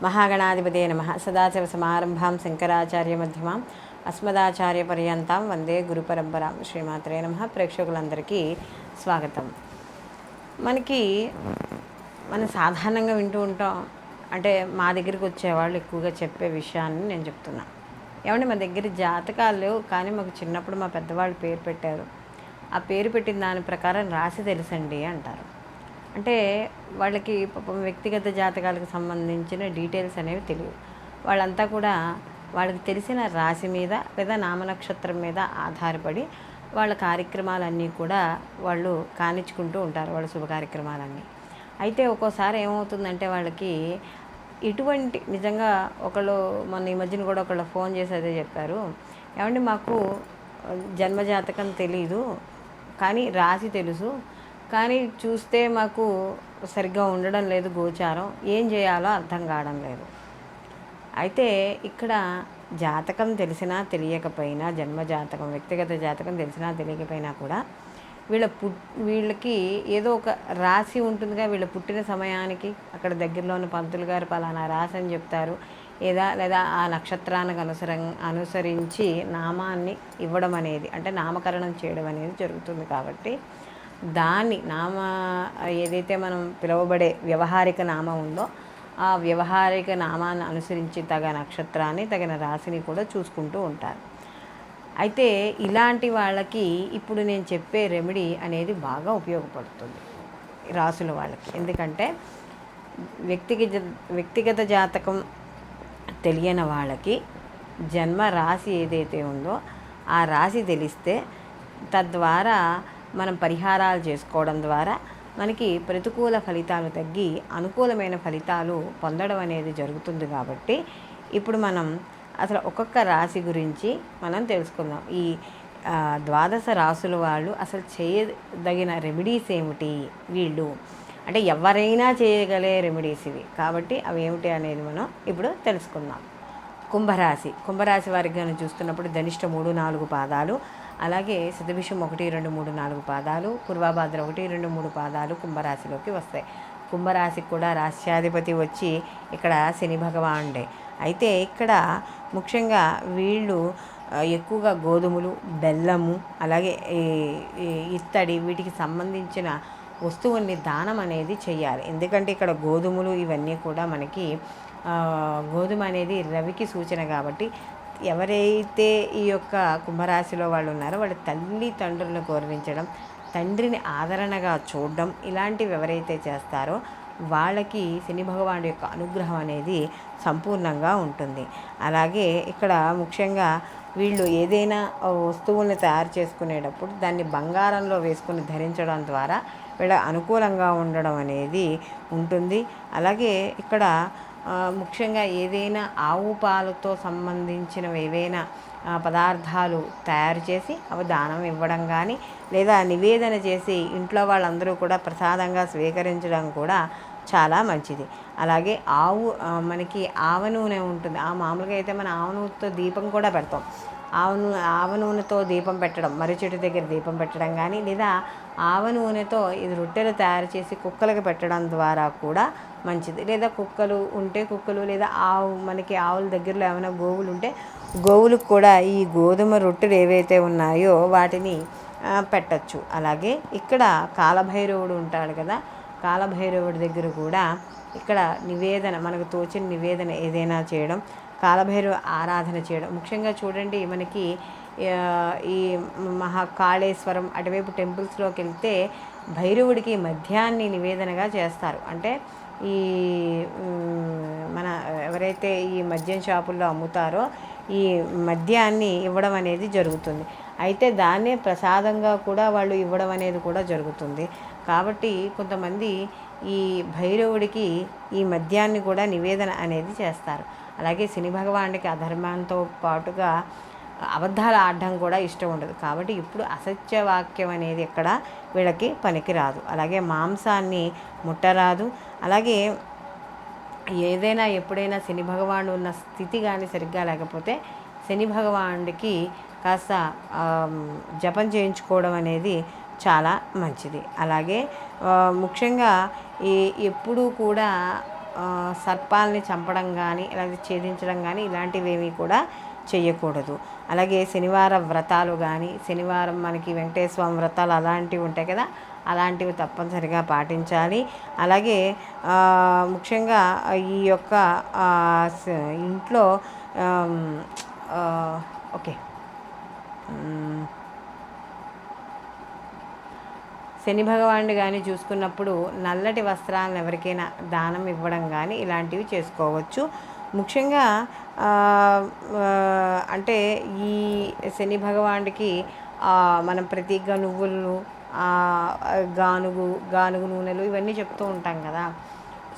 మహాగణాధిపతే నమః. సదాశివసమారంభాం శంకరాచార్యమధ్యమాం అస్మదాచార్యపర్యంతం వందే గురుపరంపరాం. శ్రీమాత్రే నమః. ప్రేక్షకులందరికీ స్వాగతం. మనం సాధారణంగా వింటూ ఉంటాం, అంటే మా దగ్గరికి వచ్చేవాళ్ళు ఎక్కువగా చెప్పే విషయాన్ని నేను చెప్తున్నా. ఏమంటే మా దగ్గర జాతకాలు లేవు, కానీ మాకు చిన్నప్పుడు మా పెద్దవాళ్ళు పేరు పెట్టారు, ఆ పేరు పెట్టిన దాని ప్రకారం రాసి తెలుసండి అంటారు. అంటే వాళ్ళకి పాపం వ్యక్తిగత జాతకాలకు సంబంధించిన డీటెయిల్స్ అనేవి తెలియవు. వాళ్ళంతా కూడా వాళ్ళకి తెలిసిన రాశి మీద లేదా నామనక్షత్రం మీద ఆధారపడి వాళ్ళ కార్యక్రమాలన్నీ కూడా వాళ్ళు కానిచ్చుకుంటూ ఉంటారు, వాళ్ళ శుభ కార్యక్రమాలన్నీ. అయితే ఒక్కోసారి ఏమవుతుందంటే వాళ్ళకి ఇటువంటి నిజంగా మొన్న ఈ మధ్యన కూడా ఒకళ్ళు ఫోన్ చేసి అదే చెప్పారు, ఏమంటే మాకు జన్మజాతకం తెలీదు కానీ రాశి తెలుసు, కానీ చూస్తే మాకు సరిగ్గా ఉండడం లేదు గోచారం, ఏం చేయాలో అర్థం కావడం లేదు. అయితే ఇక్కడ జాతకం తెలిసినా తెలియకపోయినా, జన్మజాతకం వ్యక్తిగత జాతకం తెలిసినా తెలియకపోయినా కూడా వీళ్ళకి ఏదో ఒక రాశి ఉంటుందిగా. వీళ్ళ పుట్టిన సమయానికి అక్కడ దగ్గరలో ఉన్న పంతులు గారు పలానా రాశి అని చెప్తారు, లేదా ఆ నక్షత్రానికి అనుసరించి నామాన్ని ఇవ్వడం అనేది, అంటే నామకరణం చేయడం అనేది జరుగుతుంది. కాబట్టి దాన్ని ఏదైతే మనం పిలువబడే వ్యవహారిక నామం ఉందో ఆ వ్యవహారిక నామాన్ని అనుసరించి తగిన నక్షత్రాన్ని తగిన రాశిని కూడా చూసుకుంటూ ఉంటారు. అయితే ఇలాంటి వాళ్ళకి ఇప్పుడు నేను చెప్పే రెమెడీ అనేది బాగా ఉపయోగపడుతుంది రాసుల వాళ్ళకి. ఎందుకంటే వ్యక్తిగత జాతకం తెలియని వాళ్ళకి జన్మ రాశి ఏదైతే ఉందో ఆ రాశి తెలిస్తే తద్వారా మనం పరిహారాలు చేసుకోవడం ద్వారా మనకి ప్రతికూల ఫలితాలు తగ్గి అనుకూలమైన ఫలితాలు పొందడం అనేది జరుగుతుంది. కాబట్టి ఇప్పుడు మనం అసలు ఒక్కొక్క రాశి గురించి మనం తెలుసుకుందాం. ఈ 12 రాసుల వాళ్ళు అసలు చేయదగిన రెమెడీస్ ఏమిటి, వీళ్ళు అంటే ఎవరైనా చేయగలే రెమెడీస్ ఇవి. కాబట్టి అవి ఏమిటి అనేది మనం ఇప్పుడు తెలుసుకుందాం. కుంభరాశి వారికి మనం చూస్తున్నప్పుడు ధనిష్ట 3-4 పాదాలు, అలాగే శతభిషం 1, 2, 3, 4 పాదాలు, పూర్వభాద్ర 1, 2, 3 పాదాలు కుంభరాశిలోకి వస్తాయి. కుంభరాశికి కూడా రాశ్యాధిపతి వచ్చి ఇక్కడ శని భగవానుడే. అయితే ఇక్కడ ముఖ్యంగా వీళ్ళు ఎక్కువగా గోధుమలు, బెల్లము, అలాగే ఇత్తడి వీటికి సంబంధించిన వస్తువుల్ని దానం అనేది చేయాలి. ఎందుకంటే ఇక్కడ గోధుమలు ఇవన్నీ కూడా మనకి గోధుమ అనేది రవికి సూచన. కాబట్టి ఎవరైతే ఈ యొక్క కుంభరాశిలో వాళ్ళు ఉన్నారో వాళ్ళ తల్లిదండ్రులను గౌరవించడం, తండ్రిని ఆదరణగా చూడడం, ఇలాంటివి ఎవరైతే చేస్తారో వాళ్ళకి శని భగవానుడి యొక్క అనుగ్రహం అనేది సంపూర్ణంగా ఉంటుంది. అలాగే ఇక్కడ ముఖ్యంగా వీళ్ళు ఏదైనా వస్తువుల్ని తయారు చేసుకునేటప్పుడు దాన్ని బంగారంలో వేసుకుని ధరించడం ద్వారా వీళ్ళ అనుకూలంగా ఉండడం అనేది ఉంటుంది. అలాగే ఇక్కడ ముఖ్యంగా ఏదైనా ఆవు పాలతో సంబంధించినవి ఏవైనా పదార్థాలు తయారు చేసి అవి దానం ఇవ్వడం కానీ, లేదా నివేదన చేసి ఇంట్లో వాళ్ళందరూ కూడా ప్రసాదంగా స్వీకరించడం కూడా చాలా మంచిది. అలాగే మనకి ఆవ నూనె ఉంటుంది. మామూలుగా అయితే మన ఆవ నూనెతో దీపం కూడా పెడతాం. ఆవ నూనెతో దీపం పెట్టడం, మర్రి చెట్టు దగ్గర దీపం పెట్టడం కానీ, లేదా ఆవ నూనెతో ఇది రొట్టెలు తయారు చేసి కుక్కలకు పెట్టడం ద్వారా కూడా మంచిది. లేదా కుక్కలు ఉంటే కుక్కలు, లేదా మనకి ఆవుల దగ్గరలో ఏమైనా గోవులు ఉంటే గోవులకు కూడా ఈ గోధుమ రొట్టెలు ఏవైతే ఉన్నాయో వాటిని పెట్టచ్చు. అలాగే ఇక్కడ కాలభైరవుడు ఉంటాడు కదా, కాలభైరవుడి దగ్గర కూడా ఇక్కడ నివేదన, మనకు తోచిన నివేదన ఏదైనా చేయడం, కాలభైరవ ఆరాధన చేయడం. ముఖ్యంగా చూడండి, మనకి ఈ మహాకాళేశ్వరం అటువైపు టెంపుల్స్లోకి వెళ్తే భైరవుడికి మద్యాన్ని నివేదనగా చేస్తారు. అంటే ఈ మన ఎవరైతే ఈ మద్యం షాపుల్లో అమ్ముతారో ఈ మద్యాన్ని ఇవ్వడం అనేది జరుగుతుంది. అయితే దాన్నే ప్రసాదంగా కూడా వాళ్ళు ఇవ్వడం అనేది కూడా జరుగుతుంది. కాబట్టి కొంతమంది ఈ భైరవుడికి ఈ మద్యాన్ని కూడా నివేదన అనేది చేస్తారు. అలాగే శని భగవానుడికి అధర్మంతో పాటుగా అబద్ధాలు ఆడడం కూడా ఇష్టం ఉండదు. కాబట్టి ఇప్పుడు అసత్యవాక్యం అనేది ఎక్కడ వీళ్ళకి పనికిరాదు. అలాగే మాంసాన్ని ముట్టరాదు. అలాగే ఏదైనా ఎప్పుడైనా శని భగవానుడు ఉన్న స్థితి కానీ సరిగ్గా లేకపోతే శని భగవానుడికి కాస్త జపం చేయించుకోవడం అనేది చాలా మంచిది. అలాగే ముఖ్యంగా ఎప్పుడూ కూడా సర్పాలని చంపడం కానీ లేదా ఛేదించడం కానీ ఇలాంటివి ఏమీ కూడా చేయకూడదు. అలాగే శనివారం వ్రతాలు కానీ, శనివారం మనకి వెంకటేశ్వర స్వామి వ్రతాలు అలాంటివి ఉంటాయి కదా, అలాంటివి తప్పనిసరిగా పాటించాలి. అలాగే ముఖ్యంగా ఈ యొక్క ఇంట్లో ఓకే శని భగవానుడు కానీ చూసుకున్నప్పుడు నల్లటి వస్త్రాలను ఎవరికైనా దానం ఇవ్వడం కానీ ఇలాంటివి చేసుకోవచ్చు. ముఖ్యంగా అంటే ఈ శని భగవానుడికి మనం ప్రతీకగా నువ్వులను, గానుగు నూనెలు ఇవన్నీ చెప్తూ ఉంటాం కదా.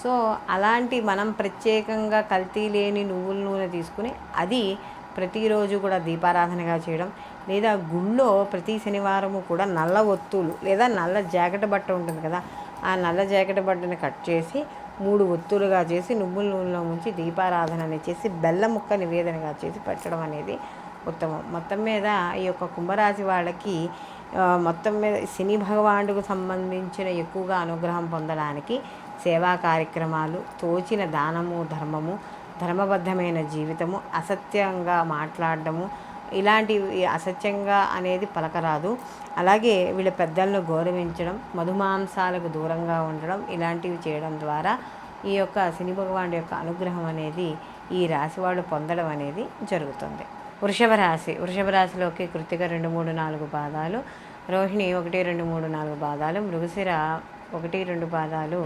సో అలాంటి మనం ప్రత్యేకంగా కల్తీ లేని నువ్వుల నూనె తీసుకుని అది ప్రతిరోజు కూడా దీపారాధనగా చేయడం, లేదా గుళ్ళో ప్రతి శనివారము కూడా నల్ల ఒత్తులు లేదా నల్ల జాకెట్ బట్ట ఉంటుంది కదా, ఆ నల్ల జాకెట్ బట్టని కట్ చేసి 3 ఒత్తులుగా చేసి నువ్వుల నూనెలో ముంచి దీపారాధన చేసి బెల్లం ముక్క నివేదనగా చేసి పెట్టడం అనేది ఉత్తమం. మొత్తం మీద ఈ యొక్క కుంభరాశి వాళ్ళకి మొత్తం మీద శని భగవానుడికి సంబంధించిన ఎక్కువగా అనుగ్రహం పొందడానికి సేవా కార్యక్రమాలు, తోచిన దానము, ధర్మము, ధర్మబద్ధమైన జీవితము, అసత్యంగా మాట్లాడడము, ఇలాంటివి అసత్యంగా అనేది పలకరాదు. అలాగే వీళ్ళ పెద్దలను గౌరవించడం, మధుమాంసాలకు దూరంగా ఉండడం, ఇలాంటివి చేయడం ద్వారా ఈ యొక్క శని భగవానుడి యొక్క అనుగ్రహం అనేది ఈ రాశి వాళ్ళు పొందడం అనేది జరుగుతుంది. వృషభ రాశిలోకి కృత్తిక 2, 3, 4 పాదాలు, రోహిణి 1, 2, 3, 4 పాదాలు, మృగశిర 1, 2 పాదాలు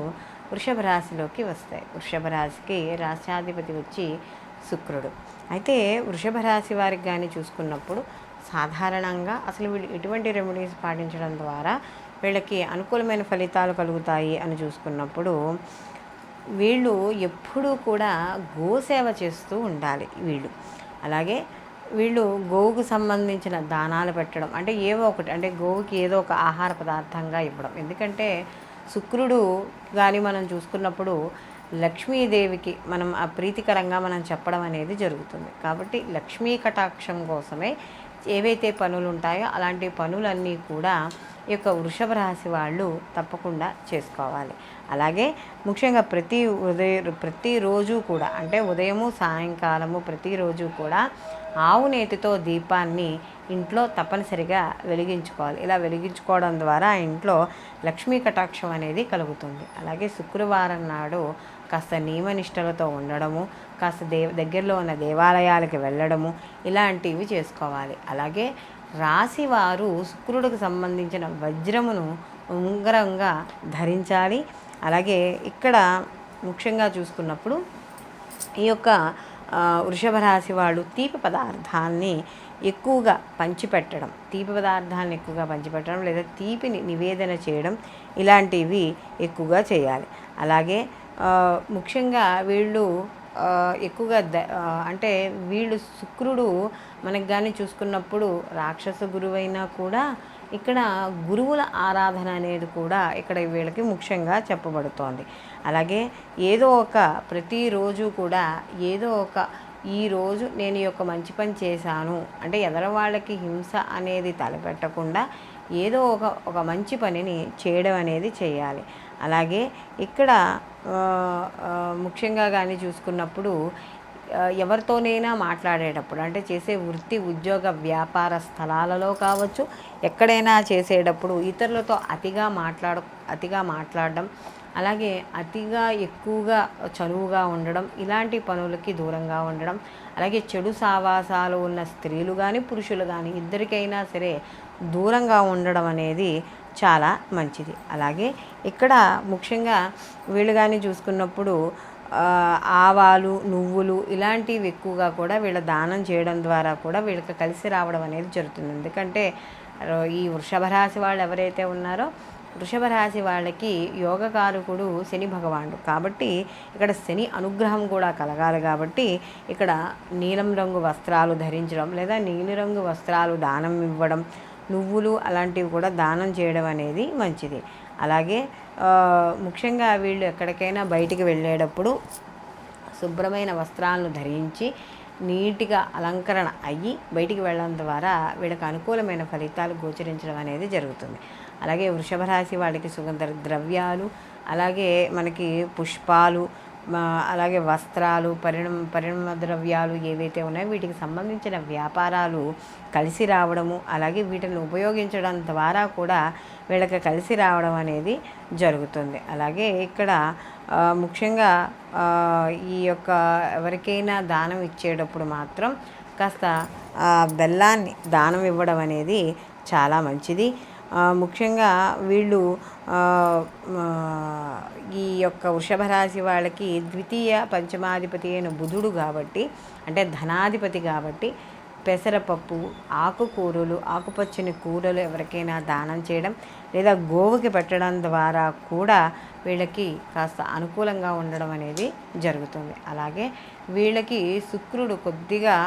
వృషభ రాశిలోకి వస్తాయి. వృషభ రాశికి రాష్ట్రాధిపతి వచ్చి శుక్రుడు. అయితే వృషభ రాశి వారికి కానీ చూసుకున్నప్పుడు సాధారణంగా అసలు వీళ్ళు ఎటువంటి రెమెడీస్ పాటించడం ద్వారా వీళ్ళకి అనుకూలమైన ఫలితాలు కలుగుతాయి అని చూసుకున్నప్పుడు వీళ్ళు ఎప్పుడూ కూడా గోసేవ చేస్తూ ఉండాలి వీళ్ళు. అలాగే వీళ్ళు గోవుకు సంబంధించిన దానాలు పెట్టడం, అంటే ఏవో ఒకటి, అంటే గోవుకి ఏదో ఒక ఆహార పదార్థంగా ఇవ్వడం. ఎందుకంటే శుక్రుడు కానీ మనం చూసుకున్నప్పుడు లక్ష్మీదేవికి మనం ఆ ప్రీతికరంగా మనం చెప్పడం అనేది జరుగుతుంది. కాబట్టి లక్ష్మీ కటాక్షం కోసమే ఏవైతే పనులు ఉంటాయో అలాంటి పనులన్నీ కూడా ఈ యొక్క వృషభ రాశి వాళ్ళు తప్పకుండా చేసుకోవాలి. అలాగే ముఖ్యంగా ప్రతిరోజు కూడా, అంటే ఉదయము సాయంకాలము ప్రతిరోజు కూడా ఆవు నేతితో దీపాన్ని ఇంట్లో తప్పనిసరిగా వెలిగించుకోవాలి. ఇలా వెలిగించుకోవడం ద్వారా ఆ ఇంట్లో లక్ష్మీ కటాక్షం అనేది కలుగుతుంది. అలాగే శుక్రవారం నాడు కాస్త నియమనిష్టలతో ఉండడము, కాస్త దగ్గరలో ఉన్న దేవాలయాలకు వెళ్ళడము, ఇలాంటివి చేసుకోవాలి. అలాగే రాశివారు శుక్రుడికి సంబంధించిన వజ్రమును ఉంగరంగా ధరించాలి. అలాగే ఇక్కడ ముఖ్యంగా చూసుకున్నప్పుడు ఈ యొక్క వృషభ రాశి వాళ్ళు తీపి పదార్థాన్ని ఎక్కువగా పంచిపెట్టడం, లేదా తీపిని నివేదన చేయడం, ఇలాంటివి ఎక్కువగా చేయాలి. అలాగే ముఖ్యంగా వీళ్ళు ఎక్కువగా అంటే వీళ్ళు శుక్రుడు మనకు కానీ చూసుకున్నప్పుడు రాక్షస గురువైనా కూడా ఇక్కడ గురువుల ఆరాధన అనేది కూడా ఇక్కడ వీళ్ళకి ముఖ్యంగా చెప్పబడుతోంది. అలాగే ప్రతిరోజు కూడా ఈరోజు నేను ఈ యొక్క మంచి పని చేశాను అంటే ఎదరవాళ్ళకి హింస అనేది తలపెట్టకుండా ఏదో ఒక మంచి పనిని చేయడం అనేది చేయాలి. అలాగే ఇక్కడ ముఖ్యంగా కానీ చూసుకున్నప్పుడు ఎవరితోనైనా మాట్లాడేటప్పుడు, అంటే చేసే వృత్తి, ఉద్యోగ, వ్యాపార స్థలాలలో కావచ్చు, ఎక్కడైనా చేసేటప్పుడు ఇతరులతో అతిగా మాట్లాడడం, అలాగే అతిగా ఎక్కువగా చనువుగా ఉండడం, ఇలాంటి పనులకి దూరంగా ఉండడం, అలాగే చెడు సావాసాలు ఉన్న స్త్రీలు కానీ పురుషులు కానీ ఇద్దరికైనా సరే దూరంగా ఉండడం అనేది చాలా మంచిది. అలాగే ఇక్కడ ముఖ్యంగా వీళ్ళు కానీ చూసుకున్నప్పుడు ఆవాలు, నువ్వులు ఇలాంటివి ఎక్కువగా కూడా వీళ్ళ దానం చేయడం ద్వారా కూడా వీళ్ళకి కలిసి రావడం అనేది జరుగుతుంది. ఎందుకంటే ఈ వృషభ రాశి వాళ్ళు ఎవరైతే ఉన్నారో వృషభ రాశి వాళ్ళకి యోగకారకుడు శని భగవానుడు కాబట్టి ఇక్కడ శని అనుగ్రహం కూడా కలగాలి. కాబట్టి ఇక్కడ నీలం రంగు వస్త్రాలు ధరించడం లేదా నీలిరంగు వస్త్రాలు దానం ఇవ్వడం, నువ్వులు అలాంటివి కూడా దానం చేయడం అనేది మంచిది. అలాగే ముఖ్యంగా వీళ్ళు ఎక్కడికైనా బయటికి వెళ్ళేటప్పుడు శుభ్రమైన వస్త్రాలను ధరించి నీట్గా అలంకరణ అయ్యి బయటికి వెళ్ళడం ద్వారా వీళ్ళకి అనుకూలమైన ఫలితాలు గోచరించడం అనేది జరుగుతుంది. అలాగే వృషభ రాశి వాళ్ళకి సుగంధ ద్రవ్యాలు, అలాగే మనకి పుష్పాలు, అలాగే వస్త్రాలు, పరిణామ ద్రవ్యాలు ఏవైతే ఉన్నాయో వీటికి సంబంధించిన వ్యాపారాలు కలిసి రావడము, అలాగే వీటిని ఉపయోగించడం ద్వారా కూడా వీళ్ళకి కలిసి రావడం అనేది జరుగుతుంది. అలాగే ఇక్కడ ముఖ్యంగా ఈ యొక్క ఎవరికైనా దానం ఇచ్చేటప్పుడు మాత్రం కాస్త బెల్లాన్ని దానం ఇవ్వడం అనేది చాలా మంచిది. ముఖ్యంగా వీళ్ళు ఈ యొక్క వృషభ రాశి వాళ్ళకి ద్వితీయ పంచమాధిపతి అయిన బుధుడు కాబట్టి, అంటే ధనాధిపతి కాబట్టి, పెసరపప్పు, ఆకుకూరలు, ఆకుపచ్చని కూరలు ఎవరికైనా దానం చేయడం లేదా గోవుకి పెట్టడం ద్వారా కూడా వీళ్ళకి కాస్త అనుకూలంగా ఉండడం అనేది జరుగుతుంది. అలాగే వీళ్ళకి శుక్రుడు కొద్దిగా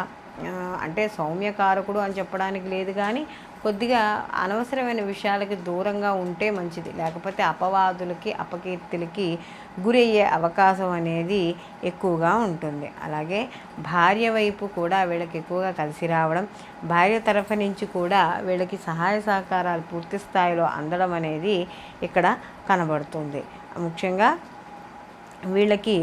అంటే సౌమ్యకారకుడు అని చెప్పడానికి లేదు, కానీ కొద్దిగా అనవసరమైన విషయాలకి దూరంగా ఉంటే మంచిది. లేకపోతే అపవాదులకి, అపకీర్తులకి గురయ్యే అవకాశం అనేది ఎక్కువగా ఉంటుంది. అలాగే భార్య వైపు కూడా వీళ్ళకి ఎక్కువగా కలిసి రావడం, భార్య తరఫు నుంచి కూడా వీళ్ళకి సహాయ సహకారాలు పూర్తి స్థాయిలో అందడం అనేది ఇక్కడ కనబడుతుంది. ముఖ్యంగా వీళ్ళకి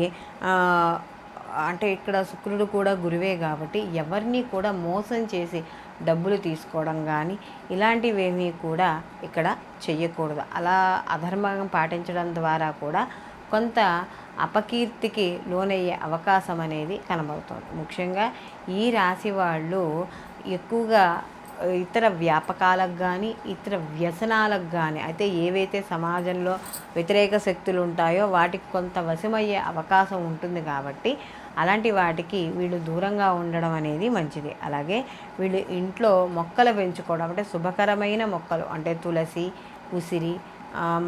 అంటే ఇక్కడ శుక్రుడు కూడా గురువే కాబట్టి ఎవరిని కూడా మోసం చేసి డబ్బులు తీసుకోవడం కానీ ఇలాంటివేమీ కూడా ఇక్కడ చెయ్యకూడదు. అలా అధర్మం పాటించడం ద్వారా కూడా కొంత అపకీర్తికి లోనయ్యే అవకాశం అనేది కనబడుతుంది. ముఖ్యంగా ఈ రాశి వాళ్ళు ఎక్కువగా ఇతర వ్యాపకాలకు కానీ ఇతర వ్యసనాలకు కానీ, అయితే ఏవైతే సమాజంలో వ్యతిరేక శక్తులు ఉంటాయో వాటికి కొంత వశమయ్యే అవకాశం ఉంటుంది కాబట్టి అలాంటి వాటికి వీళ్ళు దూరంగా ఉండడం అనేది మంచిది. అలాగే వీళ్ళు ఇంట్లో మొక్కలు పెంచుకోవడం, అంటే శుభకరమైన మొక్కలు అంటే తులసి, ఉసిరి,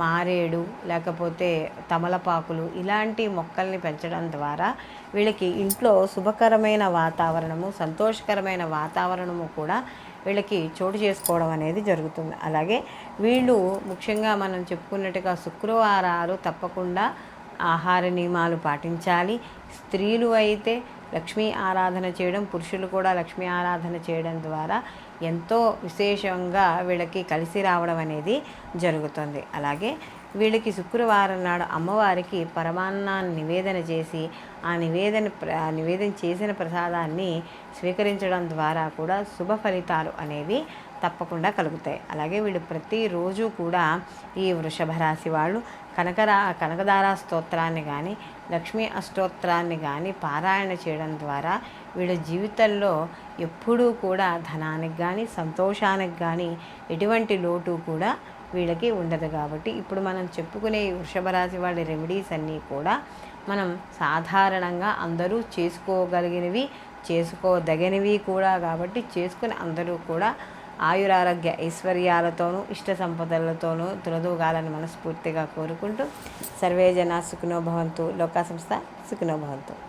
మారేడు, లేకపోతే తమలపాకులు ఇలాంటి మొక్కల్ని పెంచడం ద్వారా వీళ్ళకి ఇంట్లో శుభకరమైన వాతావరణము, సంతోషకరమైన వాతావరణము కూడా వీళ్ళకి చోటు చేసుకోవడం అనేది జరుగుతుంది. అలాగే వీళ్ళు ముఖ్యంగా మనం చెప్పుకున్నట్టుగా శుక్రవారాలు తప్పకుండా ఆహార నియమాలు పాటించాలి. స్త్రీలు అయితే లక్ష్మీ ఆరాధన చేయడం, పురుషులు కూడా లక్ష్మీ ఆరాధన చేయడం ద్వారా ఎంతో విశేషంగా వీళ్ళకి కలిసి రావడం అనేది జరుగుతుంది. అలాగే వీళ్ళకి శుక్రవారం నాడు అమ్మవారికి పరమాన్నాన్ని నివేదన చేసి ఆ నివేదన చేసిన ప్రసాదాన్ని స్వీకరించడం ద్వారా కూడా శుభ ఫలితాలు అనేవి తప్పకుండా కలుగుతాయి. అలాగే వీళ్ళు ప్రతిరోజు కూడా ఈ వృషభ రాశి వాళ్ళు కనకదార స్తోత్రాన్ని కానీ లక్ష్మీ అష్టోత్తరాన్ని కానీ పారాయణ చేయడం ద్వారా వీళ్ళ జీవితంలో ఎప్పుడూ కూడా ధనానికి కానీ సంతోషానికి కానీ ఎటువంటి లోటు కూడా వీళ్ళకి ఉండదు. కాబట్టి ఇప్పుడు మనం చెప్పుకునే వృషభ రాశి వాళ్ళ రెమెడీస్ అన్నీ కూడా మనం సాధారణంగా అందరూ చేసుకోగలిగినవి, చేసుకోదగినవి కూడా కాబట్టి చేసుకుని అందరూ కూడా ఆయురారోగ్య ఐశ్వర్యాలతోనూ ఇష్ట సంపదలతోనూ తులదూగాలని మనస్ఫూర్తిగా కోరుకుంటూ సర్వే జనా సుఖినో భవంతు, లోకా సంస్థ సుఖినో భవంతు.